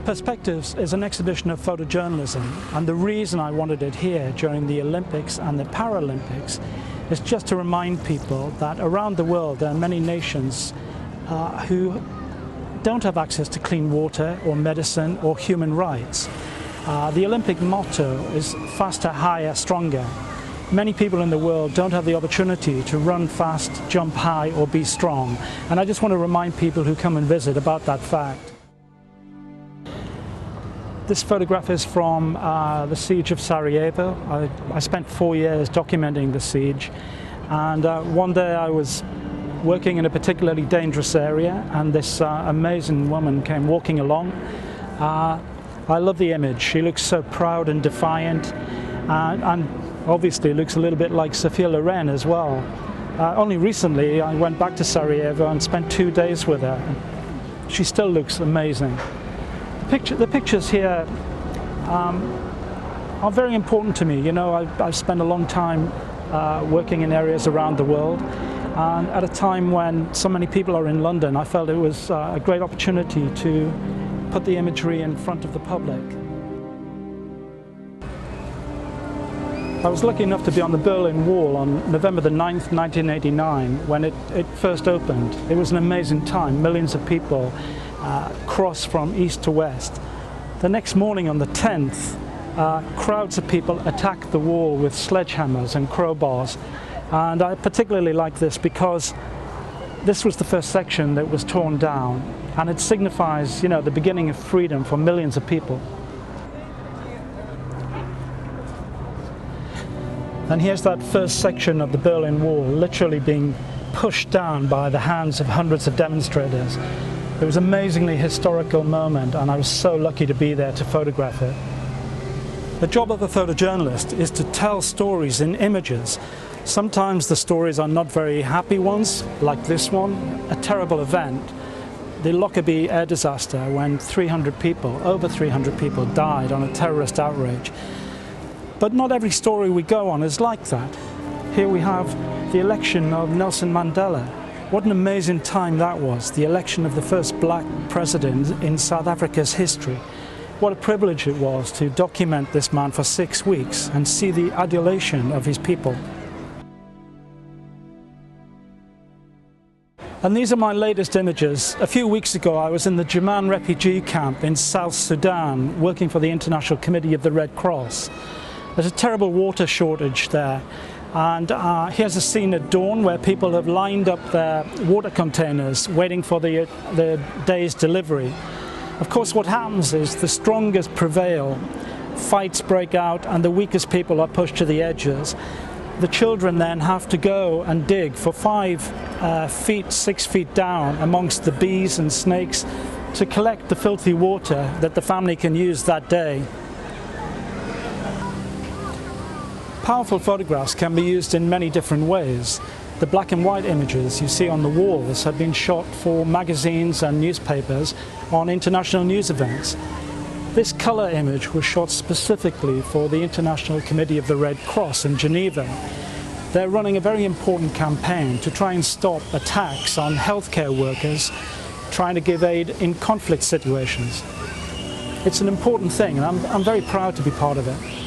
Perspectives is an exhibition of photojournalism, and the reason I wanted it here during the Olympics and the Paralympics is just to remind people that around the world there are many nations who don't have access to clean water or medicine or human rights. The Olympic motto is faster, higher, stronger. Many people in the world don't have the opportunity to run fast, jump high or be strong, and I just want to remind people who come and visit about that fact. This photograph is from the siege of Sarajevo. I spent 4 years documenting the siege, and one day I was working in a particularly dangerous area, and this amazing woman came walking along. I love the image. She looks so proud and defiant, and obviously looks a little bit like Sophia Loren as well. Only recently I went back to Sarajevo and spent 2 days with her. She still looks amazing. The pictures here are very important to me. You know, I've spent a long time working in areas around the world, and at a time when so many people are in London, I felt it was a great opportunity to put the imagery in front of the public. I was lucky enough to be on the Berlin Wall on November the 9th, 1989, when it first opened. It was an amazing time. Millions of people cross from east to west. The next morning on the 10th, crowds of people attacked the wall with sledgehammers and crowbars, and I particularly like this because this was the first section that was torn down, and it signifies, you know, the beginning of freedom for millions of people. And here's that first section of the Berlin Wall literally being pushed down by the hands of hundreds of demonstrators. It was an amazingly historical moment, and I was so lucky to be there to photograph it. The job of a photojournalist is to tell stories in images. Sometimes the stories are not very happy ones, like this one, a terrible event. The Lockerbie air disaster, when over 300 people died on a terrorist outrage. But not every story we go on is like that. Here we have the election of Nelson Mandela. What an amazing time that was, the election of the first black president in South Africa's history. What a privilege it was to document this man for 6 weeks and see the adulation of his people. And these are my latest images. A few weeks ago I was in the Jaman refugee camp in South Sudan working for the International Committee of the Red Cross. There's a terrible water shortage there. And here's a scene at dawn where people have lined up their water containers waiting for the day's delivery. Of course, what happens is the strongest prevail, fights break out, and the weakest people are pushed to the edges. The children then have to go and dig for 5 feet, 6 feet down amongst the bees and snakes to collect the filthy water that the family can use that day. Powerful photographs can be used in many different ways. The black and white images you see on the walls have been shot for magazines and newspapers on international news events. This color image was shot specifically for the International Committee of the Red Cross in Geneva. They're running a very important campaign to try and stop attacks on healthcare workers trying to give aid in conflict situations. It's an important thing, and I'm very proud to be part of it.